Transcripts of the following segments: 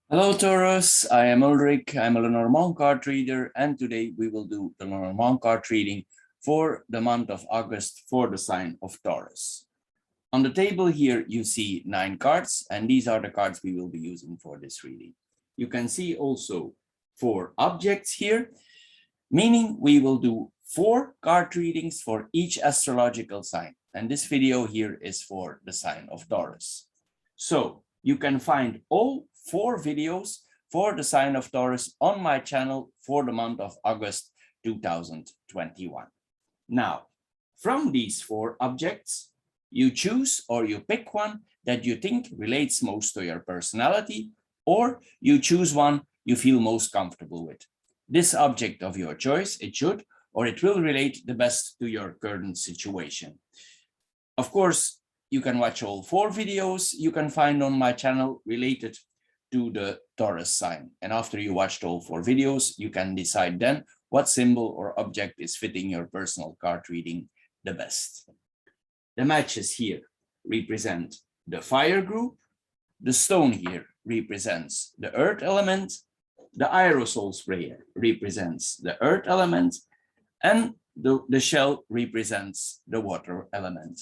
Hello Taurus, I am Ulrich, I'm a Lenormand card reader, and today we will do the Lenormand card reading for the month of August for the sign of Taurus. On the table here you see 9 cards, and these are the cards we will be using for this reading. You can see also 4 objects here, meaning we will do 4 card readings for each astrological sign, and this video here is for the sign of Taurus. So you can find all 4 videos for the sign of Taurus on my channel for the month of August 2021. Now, from these 4 objects, you choose or you pick one that you think relates most to your personality, or you choose one you feel most comfortable with. This object of your choice, it should or it will relate the best to your current situation. Of course, you can watch all 4 videos you can find on my channel related to the Taurus sign. And after you watched all 4 videos, you can decide then what symbol or object is fitting your personal card reading the best. The matches here represent the fire group. The stone here represents the earth element. The aerosol sprayer represents the earth element. And the shell represents the water element.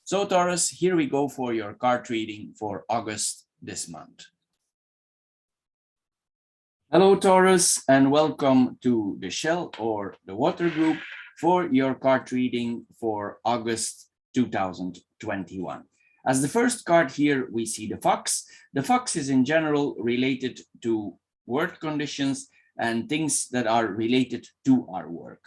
So Taurus, here we go for your card reading for August this month. Hello Taurus, and welcome to the shell or the water group for your card reading for August 2021. As the first card here, we see the fox. The fox is in general related to work conditions and things that are related to our work.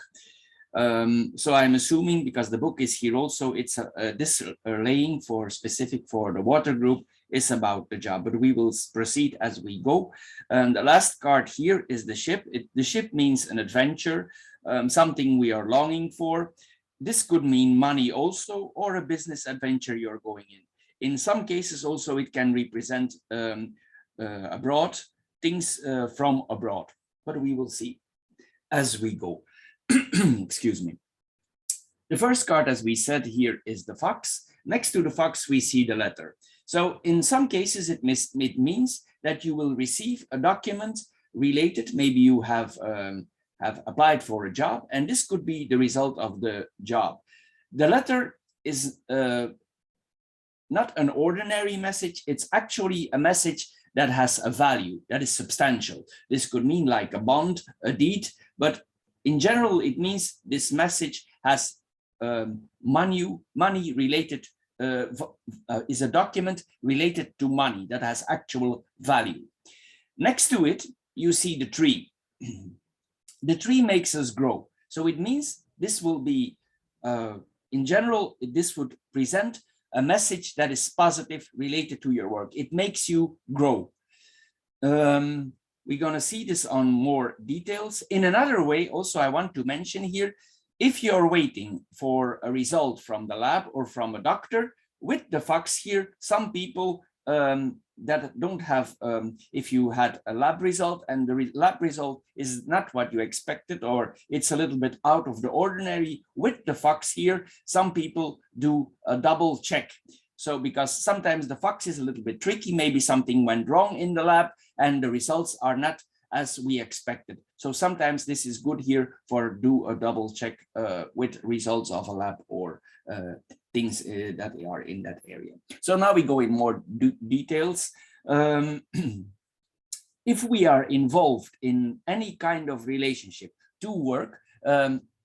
So I'm assuming, because the book is here also, it's this laying for specific for the water group is about the job, but we will proceed as we go. The last card here is the ship. The ship means an adventure, something we are longing for. This could mean money also, or a business adventure you're going in. In some cases also it can represent abroad, things from abroad, but we will see as we go. Excuse me. The first card, as we said here, is the fox. Next to the fox, we see the letter. So in some cases, it means that you will receive a document related. Maybe you have applied for a job, and this could be the result of the job. The letter is not an ordinary message. It's actually a message that has a value, that is substantial. This could mean like a bond, a deed, but in general, it means this message has money related, is a document related to money that has actual value. Next to it, you see the tree. The tree makes us grow. So it means this will be, in general, this would present a message that is positive related to your work. It makes you grow. We're going to see this on more details. In another way, also, I want to mention here, if you're waiting for a result from the lab or from a doctor, with the fox here, some people that don't have, if you had a lab result and the lab result is not what you expected, or it's a little bit out of the ordinary, with the fox here, some people do a double check. So because sometimes the fox is a little bit tricky, maybe something went wrong in the lab and the results are not as we expected. So sometimes this is good here for do a double check with results of a lab or things that are in that area. So now we go in more details. If we are involved in any kind of relationship to work,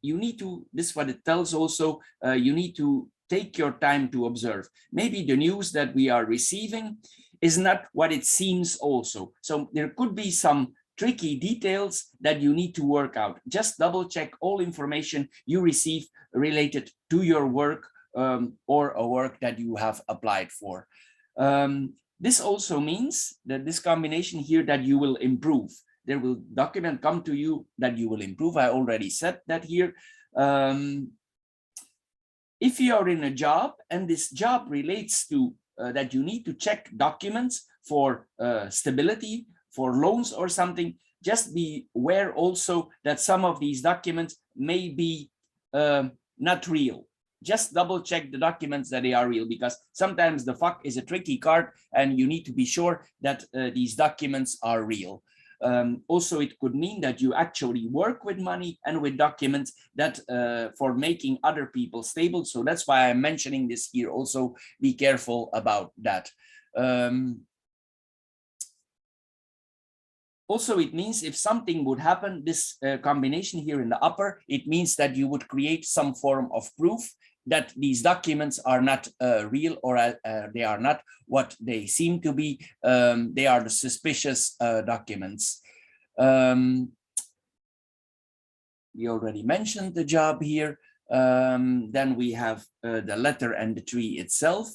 you need to, this is what it tells also, you need to take your time to observe. Maybe the news that we are receiving is not what it seems also. So there could be some tricky details that you need to work out. Just double check all information you receive related to your work or a work that you have applied for. This also means that this combination here that you will improve. There will document come to you that you will improve. I already said that here. If you are in a job and this job relates to that you need to check documents for stability, for loans or something, just be aware also that some of these documents may be not real. just double check the documents that they are real, because sometimes the fuck is a tricky card and you need to be sure that these documents are real. Also, it could mean that you actually work with money and with documents that for making other people stable. So that's why I'm mentioning this here. Also, be careful about that. Also, it means if something would happen, this combination here in the upper, it means that you would create some form of proof that these documents are not real, or they are not what they seem to be. They are the suspicious documents. We already mentioned the job here. Then we have the letter and the tree itself.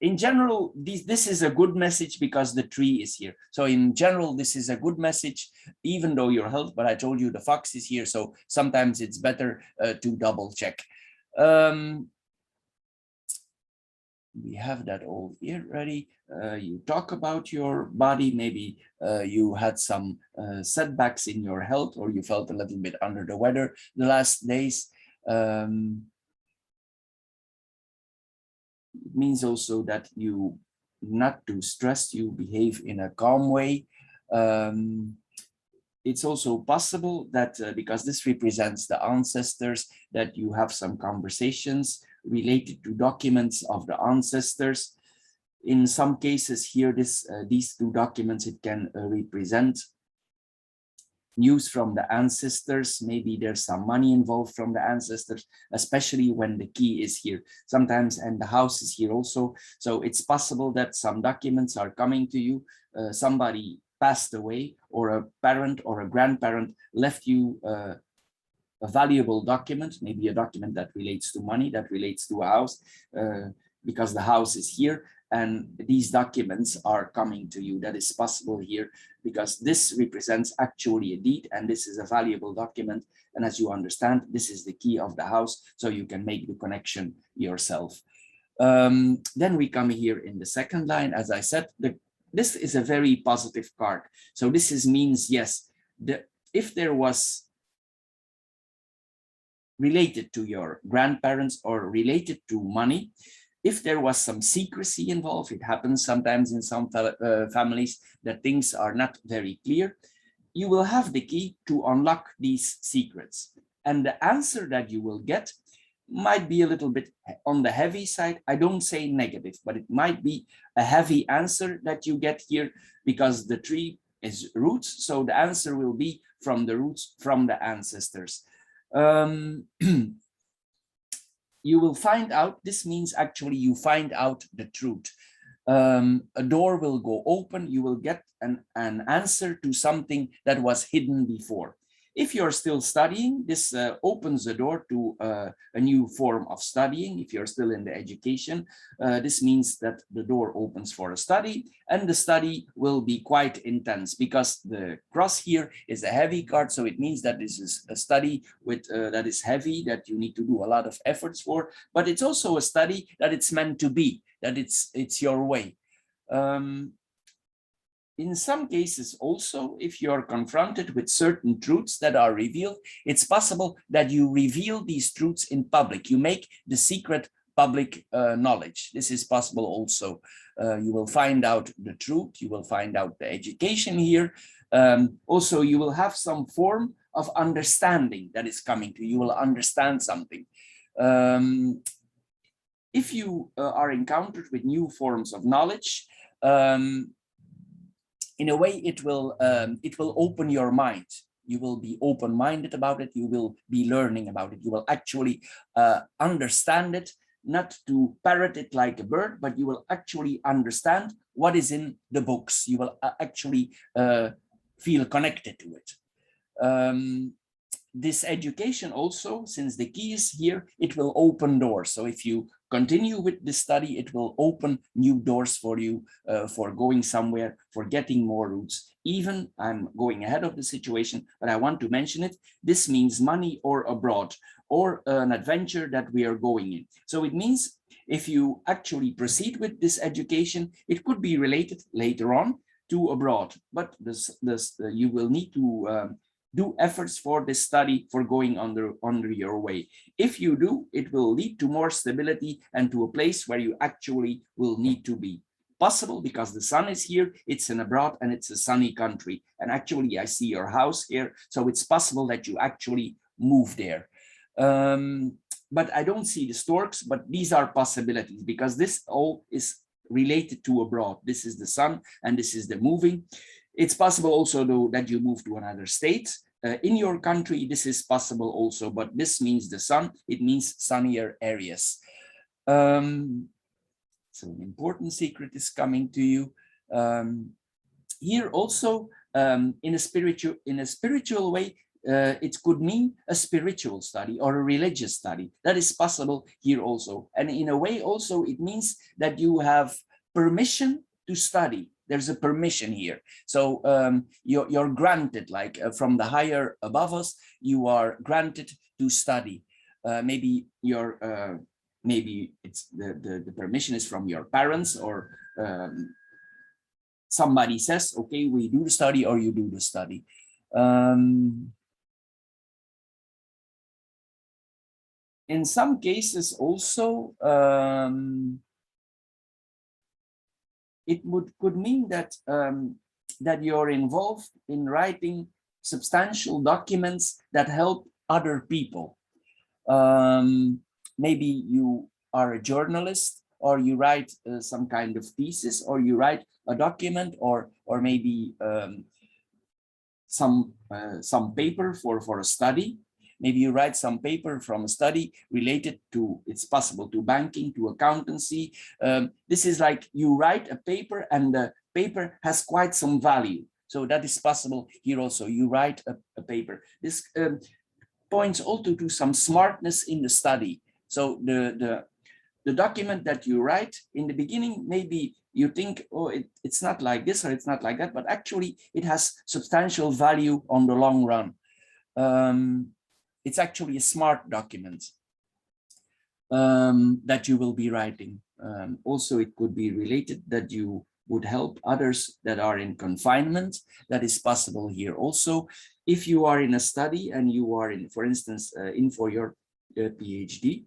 In general, this is a good message because the tree is here. So in general, this is a good message, even though you're health, but I told you the fox is here. So sometimes it's better to double check. We have that all here ready. You talk about your body. Maybe you had some setbacks in your health, or you felt a little bit under the weather the last days. It means also that you not too stressed, you behave in a calm way. It's also possible that because this represents the ancestors, that you have some conversations related to documents of the ancestors. In some cases here, these two documents, it can represent news from the ancestors. Maybe there's some money involved from the ancestors, especially when the key is here sometimes, and the house is here also. So it's possible that some documents are coming to you. Somebody passed away, or a parent or a grandparent left you a valuable document, maybe a document that relates to money, that relates to a house, because the house is here. And these documents are coming to you. That is possible here because this represents actually a deed, and this is a valuable document. And as you understand, this is the key of the house, so you can make the connection yourself. Then we come here in the second line. As I said, this is a very positive card. So this means, yes, if there was related to your grandparents or related to money, if there was some secrecy involved, it happens sometimes in some families that things are not very clear, you will have the key to unlock these secrets. And the answer that you will get might be a little bit on the heavy side. I don't say negative, but it might be a heavy answer that you get here, because the tree is roots. So the answer will be from the roots, from the ancestors. You will find out, this means actually you find out the truth. A door will go open, you will get an answer to something that was hidden before. If you're still studying, this opens the door to a new form of studying. If you're still in the education, this means that the door opens for a study, and the study will be quite intense because the cross here is a heavy card. So it means that this is a study with that is heavy, that you need to do a lot of efforts for, but it's also a study that it's meant to be, that it's your way. In some cases also, if you're confronted with certain truths that are revealed, it's possible that you reveal these truths in public. You make the secret public knowledge. This is possible also. You will find out the truth. You will find out the education here. Also, you will have some form of understanding that is coming to you. You will understand something. If you are encountered with new forms of knowledge, in a way, it will open your mind. You will be open-minded about it. You will be learning about it. You will actually understand it, not to parrot it like a bird, but you will actually understand what is in the books. You will actually feel connected to it. This education also, since the key is here, it will open doors. So if you continue with the study, it will open new doors for you, for going somewhere, for getting more roots. Even I'm going ahead of the situation, but I want to mention it. This means money or abroad, or an adventure that we are going in. So it means if you actually proceed with this education, it could be related later on to abroad, but you will need to do efforts for this study, for going under your way. If you do, it will lead to more stability and to a place where you actually will need to be. Possible because the sun is here, it's in abroad, and it's a sunny country. And actually, I see your house here, so it's possible that you actually move there. But I don't see the storks, but these are possibilities because this all is related to abroad. This is the sun and this is the moving. It's possible also though that you move to another state. In your country, this is possible also, but this means the sun, it means sunnier areas. So an important secret is coming to you. Here also, in a spiritual way, it could mean a spiritual study or a religious study. That is possible here also. And in a way also, it means that you have permission to study. There's a permission here. So you're granted, like from the higher above us, you are granted to study. Maybe you're maybe it's the permission is from your parents, or somebody says, okay, we do the study, or you do the study. In some cases also, it could mean that that you're involved in writing substantial documents that help other people. Maybe you are a journalist, or you write some kind of thesis, or you write a document, or maybe some paper for a study. Maybe you write some paper from a study related to, it's possible, to banking, to accountancy. This is like you write a paper and the paper has quite some value. So that is possible here also. You write a paper. This points also to some smartness in the study. So the document that you write in the beginning, maybe you think, oh, it's not like this or it's not like that, but actually it has substantial value on the long run. It's actually a smart document that you will be writing. Also, it could be related that you would help others that are in confinement. That is possible here also. If you are in a study and you are in, for instance, in for your PhD,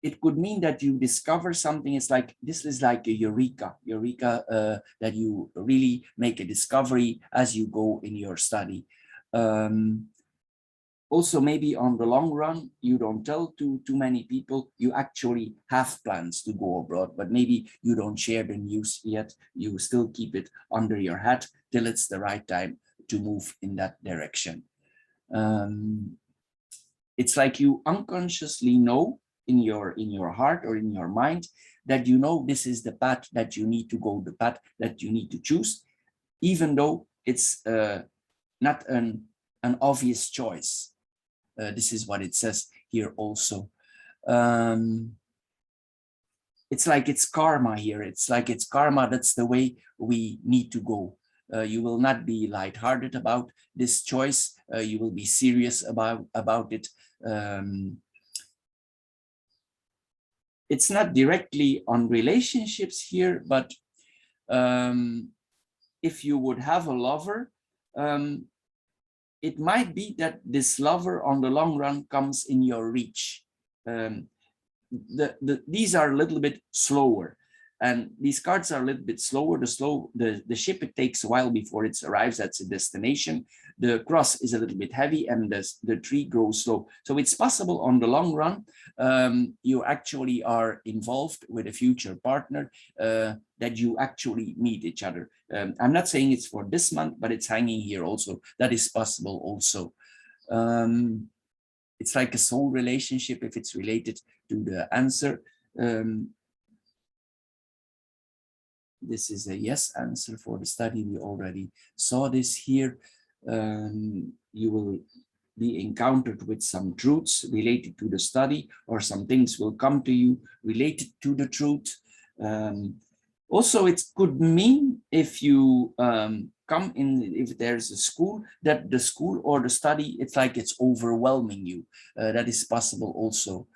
it could mean that you discover something. It's like, this is like a eureka, that you really make a discovery as you go in your study. Also, maybe on the long run, you don't tell to too many people, you actually have plans to go abroad, but maybe you don't share the news yet. You still keep it under your hat till it's the right time to move in that direction. It's like you unconsciously know in your heart or in your mind that you know this is the path that you need to go, the path that you need to choose, even though it's not an obvious choice. This is what it says here also. It's like it's karma here. It's like it's karma. That's the way we need to go. You will not be lighthearted about this choice. You will be serious about it. It's not directly on relationships here, but if you would have a lover, it might be that this lover on the long run comes in your reach. These are a little bit slower, and these cards are a little bit slower. The ship, it takes a while before it arrives at its destination. The cross is a little bit heavy, and the tree grows slow. So it's possible on the long run, you actually are involved with a future partner, that you actually meet each other. I'm not saying it's for this month, but it's hanging here also. That is possible also. It's like a soul relationship if it's related to the answer. This is a yes answer for the study. We already saw this here. You will be encountered with some truths related to the study, or some things will come to you related to the truth. Also, it could mean if you come in, if there's a school, that the school or the study, it's like it's overwhelming you. That is possible also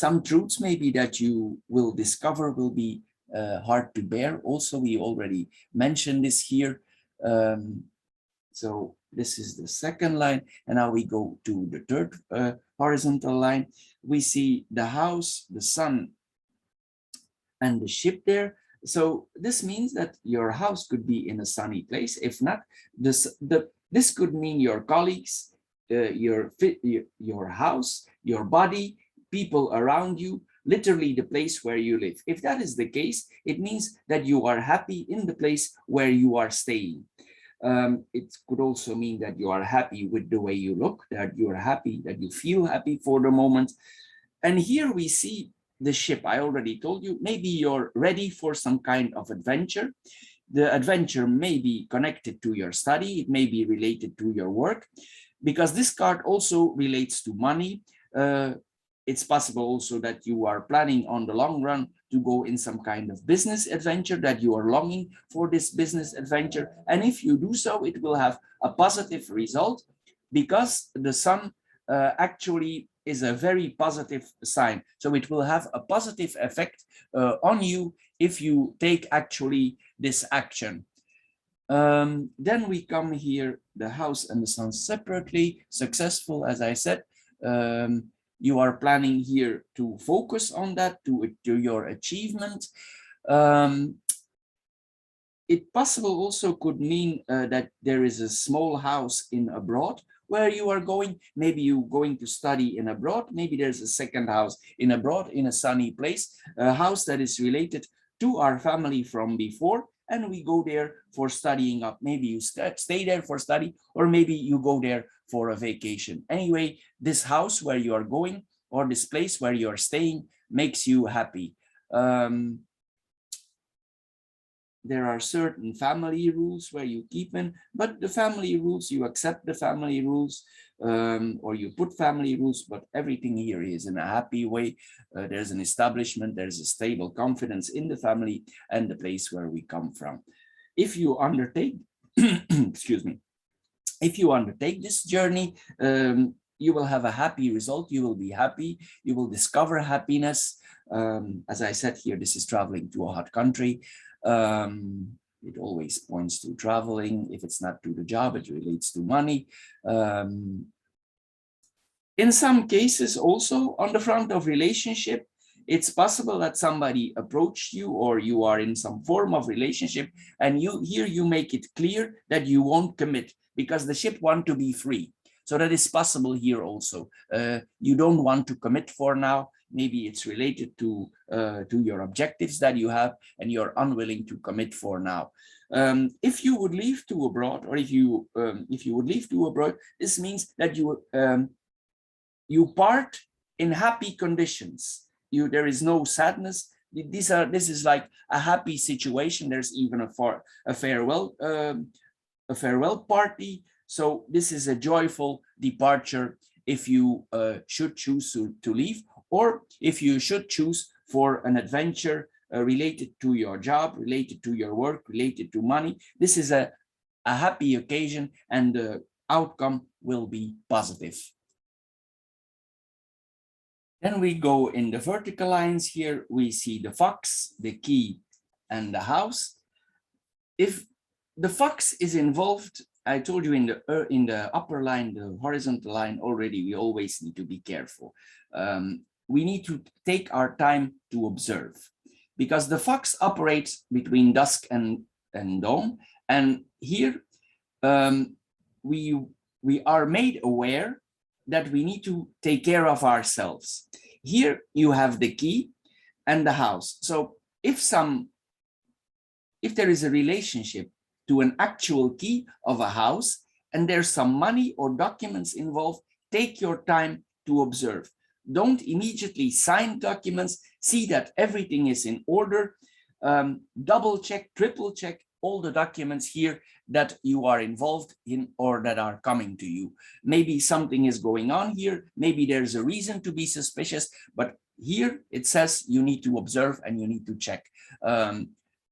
Some truths maybe that you will discover will be hard to bear. Also, we already mentioned this here. So this is the second line, and now we go to the third horizontal line. We see the house, the sun, and the ship there. So this means that your house could be in a sunny place. If not, this could mean your colleagues, your house, your body, people around you, literally the place where you live. If that is the case, it means that you are happy in the place where you are staying. It could also mean that you are happy with the way you look, that you are happy, that you feel happy for the moment. And here we see the ship. I already told you, maybe you're ready for some kind of adventure. The adventure may be connected to your study, it may be related to your work, because this card also relates to money. It's possible also that you are planning on the long run to go in some kind of business adventure, that you are longing for this business adventure. And if you do so, it will have a positive result, because the sun actually is a very positive sign. So it will have a positive effect on you if you take actually this action. Then we come here, the house and the sun separately. Successful, as I said. You are planning here to focus on that, to your achievement. It possible also could mean that there is a small house in abroad where you are going. Maybe you're going to study in abroad. Maybe there's a second house in abroad in a sunny place, a house that is related to our family from before, and we go there for studying up. Maybe you stay there for study, or maybe you go there for a vacation. Anyway, this house where you are going, or this place where you are staying, makes you happy. There are certain family rules where you keep in, but the family rules, you accept the family rules, or you put family rules, but everything here is in a happy way. There's an establishment, there's a stable confidence in the family and the place where we come from. If you undertake, excuse me, if you undertake this journey, you will have a happy result. You will be happy. You will discover happiness. As I said here, this is traveling to a hot country. It always points to traveling. If it's not to the job, it relates to money. In some cases also, on the front of relationship, it's possible that somebody approached you, or you are in some form of relationship, and you make it clear that you won't commit, because the ship wants to be free. So that is possible here also. You don't want to commit for now. Maybe it's related to your objectives that you have, and you're unwilling to commit for now. If you would leave to abroad, or if you would leave to abroad, this means that you part in happy conditions. There is no sadness. This is like a happy situation. There's even a farewell party. So this is a joyful departure if you should choose to leave, or if you should choose for an adventure related to your job, related to your work, related to money. This is a happy occasion, and the outcome will be positive. Then we go in the vertical lines here. We see the fox, the key, and the house. If the fox is involved, I told you in the upper line, the horizontal line already, we always need to be careful. We need to take our time to observe, because the fox operates between dusk and dawn. And here we are made aware that we need to take care of ourselves. Here you have the key and the house. So if there is a relationship to an actual key of a house, and there's some money or documents involved, take your time to observe. Don't immediately sign documents. See that everything is in order. Double check, triple check all the documents here that you are involved in, or that are coming to you. Maybe something is going on here. Maybe there's a reason to be suspicious, but here it says you need to observe and you need to check.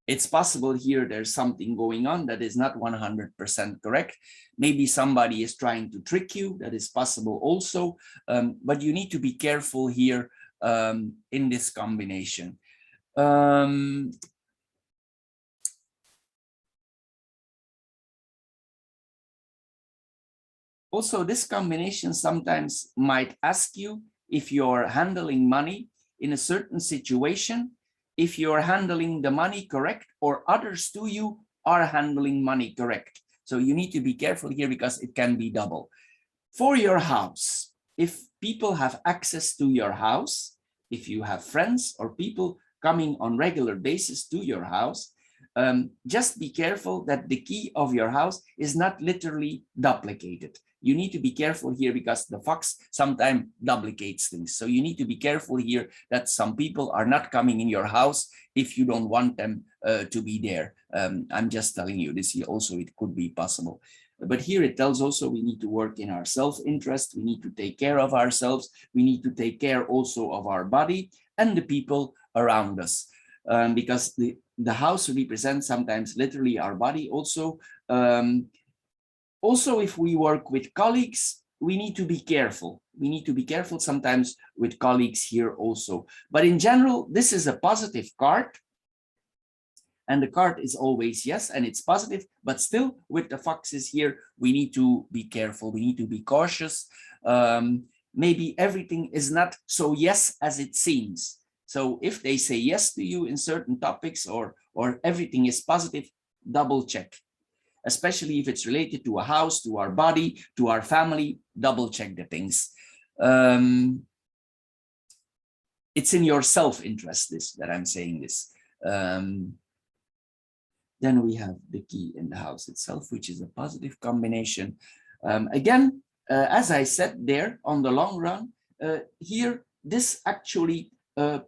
It's possible here there's something going on that is not 100% correct. Maybe somebody is trying to trick you. That is possible also. But you need to be careful here in this combination. Also, this combination sometimes might ask you if you're handling money in a certain situation, if you're handling the money correct, or others to you are handling money correct. So you need to be careful here because it can be double. For your house, if people have access to your house, if you have friends or people coming on regular basis to your house, just be careful that the key of your house is not literally duplicated. You need to be careful here because the fox sometimes duplicates things. So you need to be careful here that some people are not coming in your house if you don't want them to be there. I'm just telling you this here also, it could be possible. But here it tells also we need to work in our self-interest. We need to take care of ourselves. We need to take care also of our body and the people around us. Because the house represents sometimes literally our body also. Also, if we work with colleagues, we need to be careful. We need to be careful sometimes with colleagues here also. But in general, this is a positive card. And the card is always yes, and it's positive, but still with the foxes here, we need to be careful. We need to be cautious. Maybe everything is not so yes as it seems. So if they say yes to you in certain topics or everything is positive, double check. Especially if it's related to a house, to our body, to our family, double check the things. It's in your self-interest this that I'm saying this. Then we have the key in the house itself, which is a positive combination. Again, as I said there, on the long run, here, this actually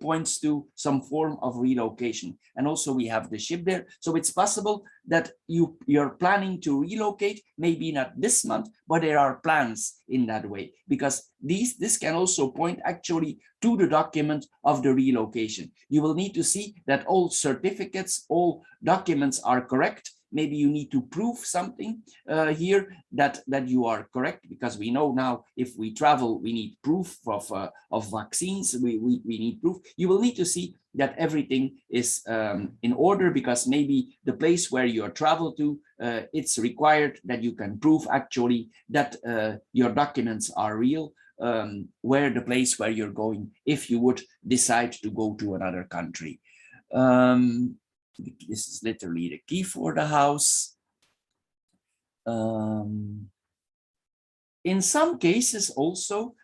points to some form of relocation. And also we have the ship there. So it's possible that you're planning to relocate, maybe not this month, but there are plans in that way, because this can also point actually to the document of the relocation. You will need to see that all certificates, all documents are correct. Maybe you need to prove something here that you are correct, because we know now if we travel, we need proof of vaccines. We need proof. You will need to see that everything is in order, because maybe the place where you are travel to, it's required that you can prove actually that your documents are real, where the place where you're going, if you would decide to go to another country. This is literally the key for the house. In some cases also,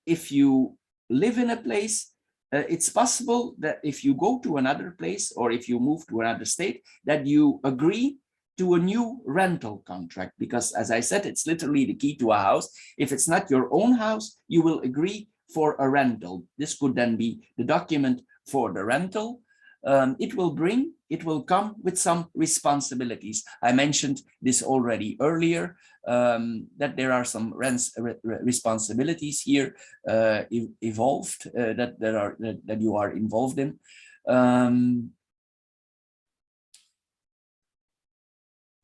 if you live in a place, it's possible that if you go to another place or if you move to another state, that you agree to a new rental contract, because as I said, it's literally the key to a house. If it's not your own house, you will agree for a rental. This could then be the document for the rental. It will come with some responsibilities. I mentioned this already earlier, that there are some responsibilities here evolved that you are involved in.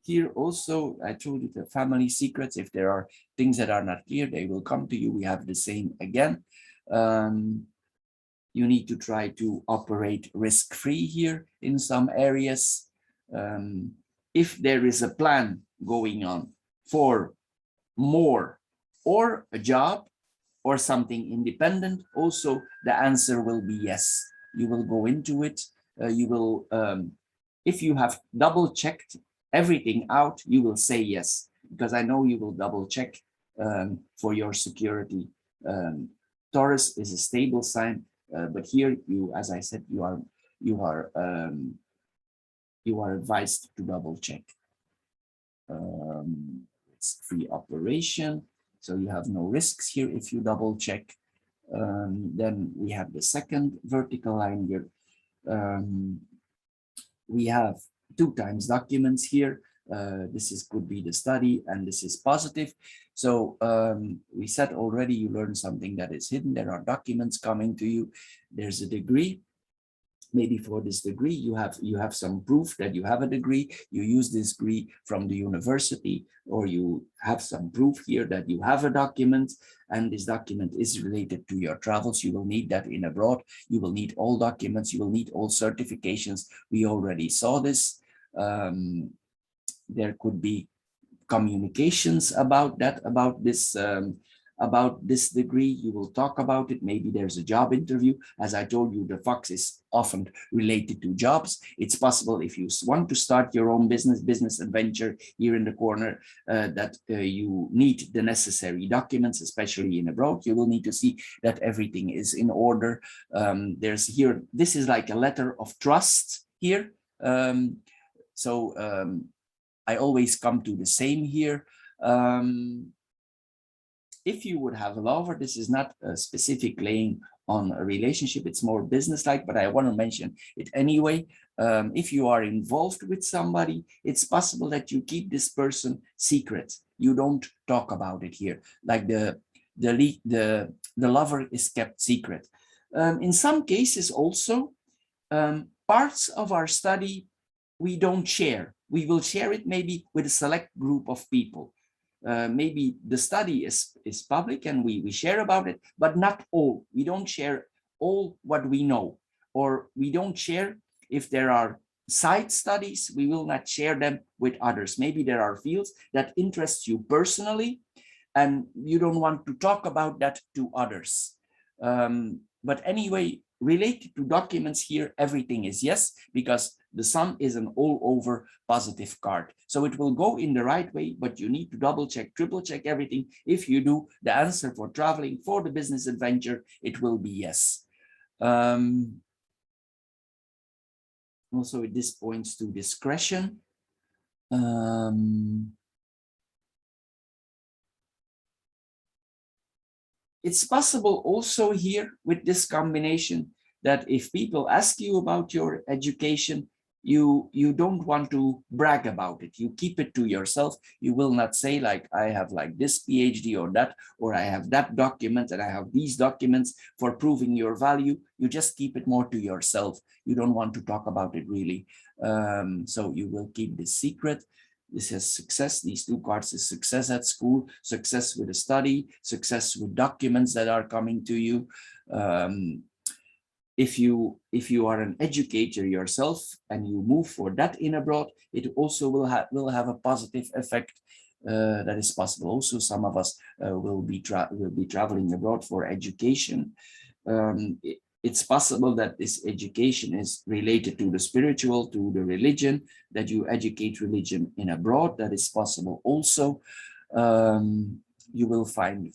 Here also, I told you the family secrets. If there are things that are not clear, they will come to you. We have the same again. You need to try to operate risk-free here in some areas. If there is a plan going on for more or a job or something independent, also the answer will be yes. You will go into it. You will, if you have double checked everything out, you will say yes, because I know you will double check for your security. Taurus is a stable sign. But here, as I said, you are advised to double check. It's free operation, so you have no risks here if you double check. Then we have the second vertical line here. We have 2 times documents here. This could be the study, and this is positive. So we said already, you learn something that is hidden. There are documents coming to you. There's a degree. maybe for this degree, you have some proof that you have a degree, you use this degree from the university, or you have some proof here that you have a document, and this document is related to your travels. You will need that in abroad. You will need all documents, you will need all certifications. We already saw this. There could be communications about that, about this degree. You will talk about it. Maybe there's a job interview. As I told you, the Fox is often related to jobs. It's possible if you want to start your own business adventure here in the corner, that you need the necessary documents, especially in abroad. You will need to see that everything is in order. There's here, this is like a letter of trust here. I always come to the same here. If you would have a lover, this is not a specific laying on a relationship, it's more business-like, but I want to mention it anyway. If you are involved with somebody, it's possible that you keep this person secret. You don't talk about it here, like the lover is kept secret. In some cases also, parts of our study we don't share. We will share it maybe with a select group of people. Maybe the study is public and we share about it, but not all. We don't share all what we know, or we don't share if there are side studies, we will not share them with others. Maybe there are fields that interest you personally and you don't want to talk about that to others. But anyway, related to documents here, everything is yes, because the sun is an all over positive card. So it will go in the right way, but you need to double check, triple check everything. If you do, the answer for traveling, for the business adventure, it will be yes. Also, this points to discretion. It's possible also here with this combination that if people ask you about your education, you don't want to brag about it. You keep it to yourself. You will not say like, I have like this PhD or that, or I have that document and I have these documents for proving your value. You just keep it more to yourself. You don't want to talk about it really. So you will keep this secret. This is success. These two cards is success at school, success with a study, success with documents that are coming to you. If you are an educator yourself and you move for that in abroad, it also will have a positive effect. That is possible. Also, some of us will be traveling abroad for education. It's possible that this education is related to the spiritual, to the religion, that you educate religion in abroad. That is possible also. You will find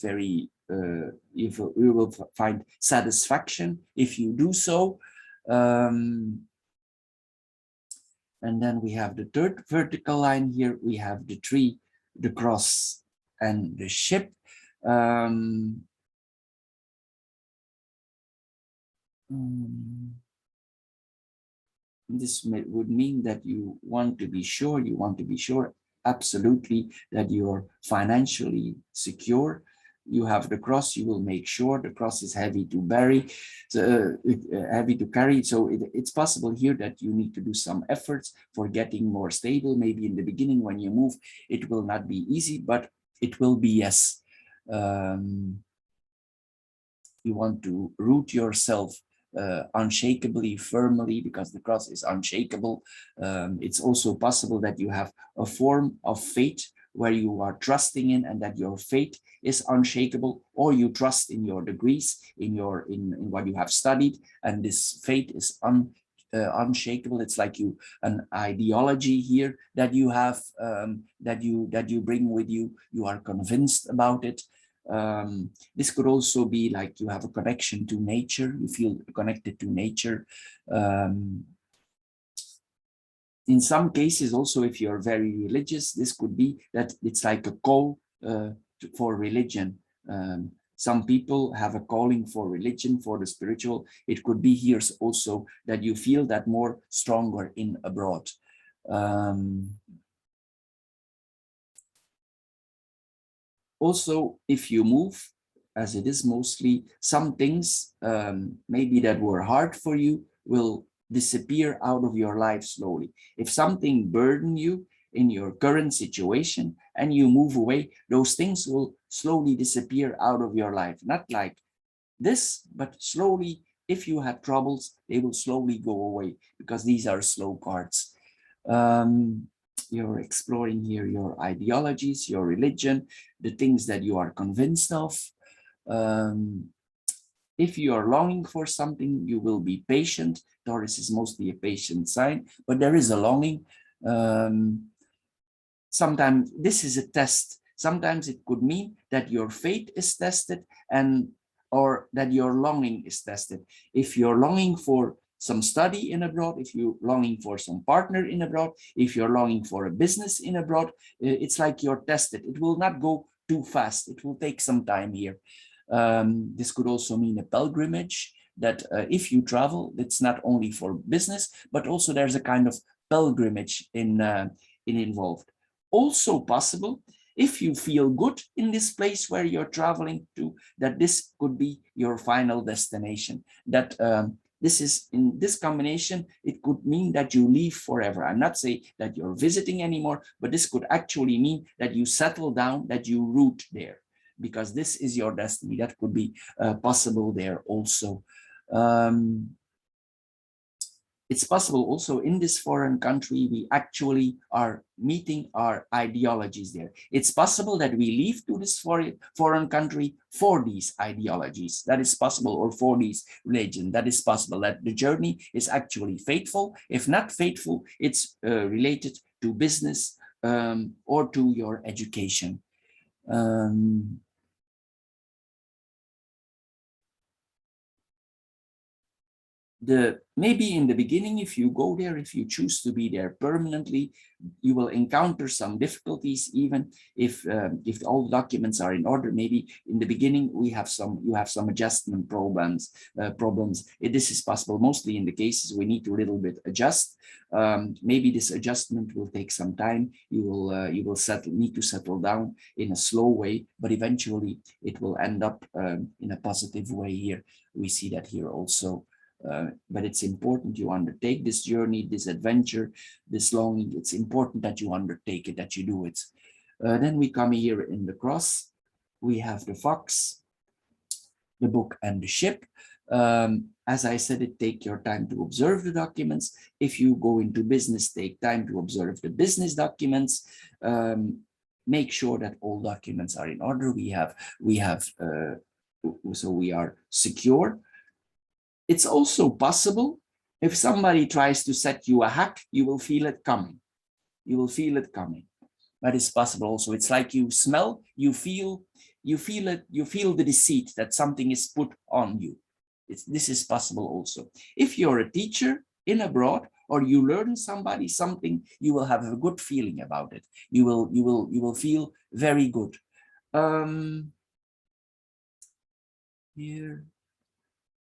you will find satisfaction if you do so. And then we have the third vertical line here. We have the tree, the cross, and the ship. This would mean that you want to be sure, absolutely, that you're financially secure. You have the cross, you will make sure the cross is heavy to carry. So it's possible here that you need to do some efforts for getting more stable. Maybe in the beginning when you move, it will not be easy, but it will be yes. You want to root yourself unshakably, firmly, because the cross is unshakable. It's also possible that you have a form of faith where you are trusting in, and that your faith is unshakable, or you trust in your degrees, in what you have studied, and this faith is unshakable. It's like an ideology here that you have, that you bring with you. You are convinced about it. This could also be like you have a connection to nature. You feel connected to nature. In some cases also, if you're very religious, this could be that it's like a call for religion. Some people have a calling for religion, for the spiritual. It could be here also that you feel that more stronger in abroad. Also, if you move, as it is mostly, some things maybe that were hard for you will disappear out of your life slowly. If something burden you in your current situation and you move away, those things will slowly disappear out of your life. Not like this, but slowly, if you have troubles, they will slowly go away because these are slow cards. You're exploring here your ideologies, your religion, the things that you are convinced of. If you are longing for something, you will be patient. Taurus is mostly a patient sign, but there is a longing. Sometimes this is a test. Sometimes it could mean that your faith is tested or that your longing is tested. If you're longing for some study in abroad, if you're longing for some partner in abroad, if you're longing for a business in abroad, it's like you're tested. It will not go too fast. It will take some time here. This could also mean a pilgrimage, that if you travel, it's not only for business, but also there's a kind of pilgrimage in involved. Also possible, if you feel good in this place where you're traveling to, that this could be your final destination, that this is in this combination, it could mean that you leave forever. I'm not saying that you're visiting anymore, but this could actually mean that you settle down, that you root there, because this is your destiny. That could be possible there also. It's possible also in this foreign country, we actually are meeting our ideologies there. It's possible that we leave to this foreign country for these ideologies. That is possible, or for these religion. That is possible, that the journey is actually faithful. If not faithful, it's related to business or to your education. Maybe in the beginning, if you go there, if you choose to be there permanently, you will encounter some difficulties, even if all the documents are in order. Maybe in the beginning you have some adjustment problems. This is possible. Mostly in the cases we need to a little bit adjust. Maybe this adjustment will take some time. You will need to settle down in a slow way, but eventually it will end up in a positive way here. We see that here also. But it's important you undertake this journey, this adventure, this longing. It's important that you undertake it, that you do it. Then we come here in the cross. We have the fox, the book, and the ship. As I said, take your time to observe the documents. If you go into business, take time to observe the business documents. Make sure that all documents are in order. So we are secure. It's also possible, if somebody tries to set you a hack, you will feel it coming. You will feel it coming. That is possible also. It's like you smell, you feel it, you feel the deceit that something is put on you. This is possible also. If you're a teacher in abroad, or you learn something, you will have a good feeling about it. You will feel very good. Here.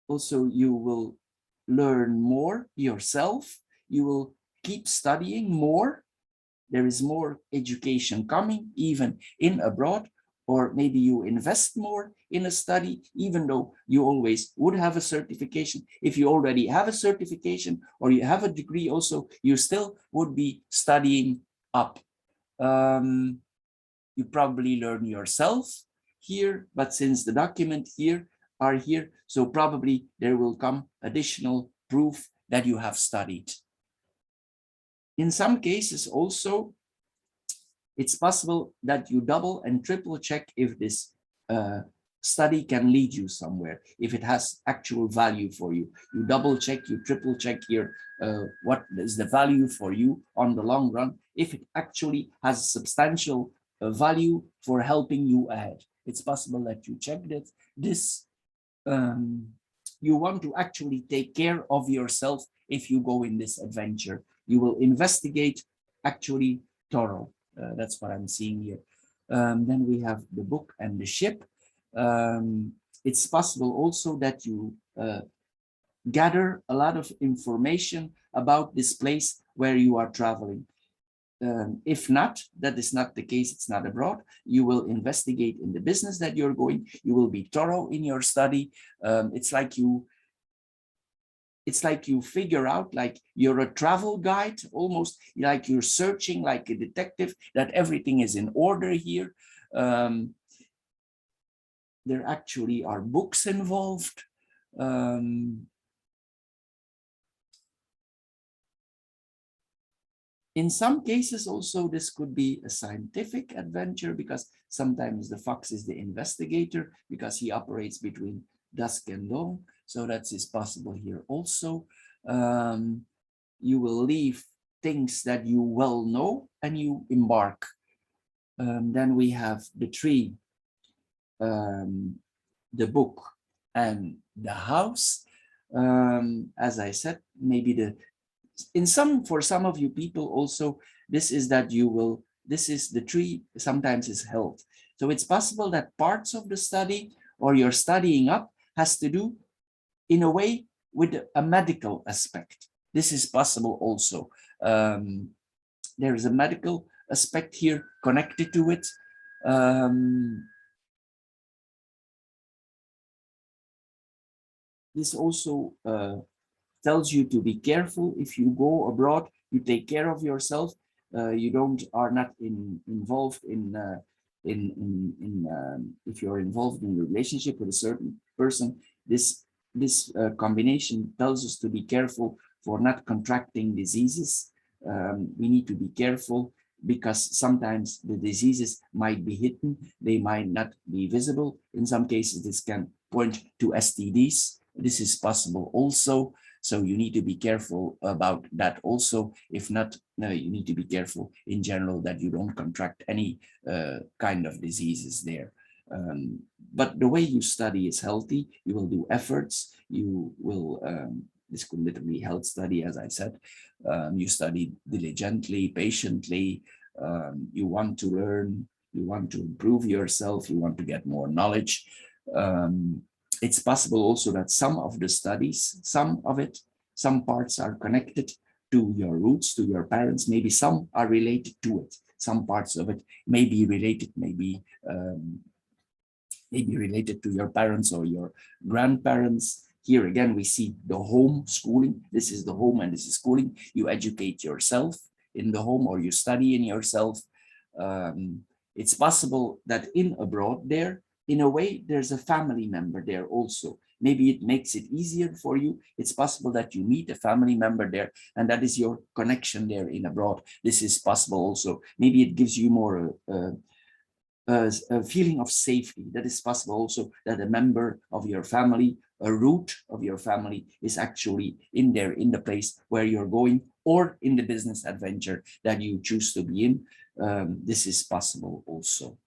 Also, you will learn more yourself. You will keep studying more. There is more education coming, even in abroad, or maybe you invest more in a study, even though you always would have a certification. If you already have a certification or you have a degree also, you still would be studying up. You probably learn yourself here, but since the document here are here, so probably there will come additional proof that you have studied. In some cases also, it's possible that you double and triple check if this study can lead you somewhere, if it has actual value for you. You double check, you triple check here, what is the value for you on the long run, if it actually has substantial value for helping you ahead. It's possible that you check that this you want to actually take care of yourself if you go in this adventure. You will investigate actually thorough. That's what I'm seeing here. Then we have the book and the ship. It's possible also that you gather a lot of information about this place where you are traveling. If not, that is not the case, it's not abroad, you will investigate in the business that you're going, you will be thorough in your study. It's like you it's like you figure out, like you're a travel guide, almost like you're searching like a detective, that everything is in order here. There actually are books involved. In some cases also, this could be a scientific adventure, because sometimes the fox is the investigator, because he operates between dusk and dawn. So that is possible here also. You will leave things that you well know and you embark. Then we have the tree, the book, and the house. As I said, maybe for some of you people also, this is that you will, this is the tree, sometimes is health. So it's possible that parts of the study or your studying up has to do in a way with a medical aspect. This is possible also. There is a medical aspect here connected to it. This also tells you to be careful. If you go abroad, you take care of yourself. You are not involved in if you're involved in a relationship with a certain person. This combination tells us to be careful for not contracting diseases. We need to be careful because sometimes the diseases might be hidden, they might not be visible. In some cases, this can point to STDs. This is possible also. So you need to be careful about that also. If not, you need to be careful in general that you don't contract any kind of diseases there. But the way you study is healthy. You will do efforts. You will, this could literally health study, as I said. You study diligently, patiently. You want to learn. You want to improve yourself. You want to get more knowledge. It's possible also that some of the studies, some parts are connected to your roots, to your parents. Maybe some are related to it. Some parts of it may be related, maybe related to your parents or your grandparents. Here again, we see the home schooling. This is the home and this is schooling. You educate yourself in the home or you study in yourself. It's possible that in abroad there, in a way, there's a family member there also. Maybe it makes it easier for you. It's possible that you meet a family member there, and that is your connection there in abroad. This is possible also. Maybe it gives you more a feeling of safety. That is possible also, that a member of your family, a root of your family, is actually in there, in the place where you're going, or in the business adventure that you choose to be in. This is possible also.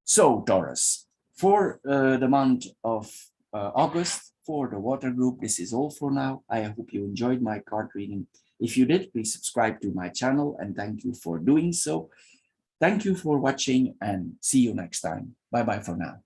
So, Taurus, for the month of August, for the water group, this is all for now. I hope you enjoyed my card reading. If you did, please subscribe to my channel, and thank you for doing so. Thank you for watching, and see you next time. Bye-bye for now.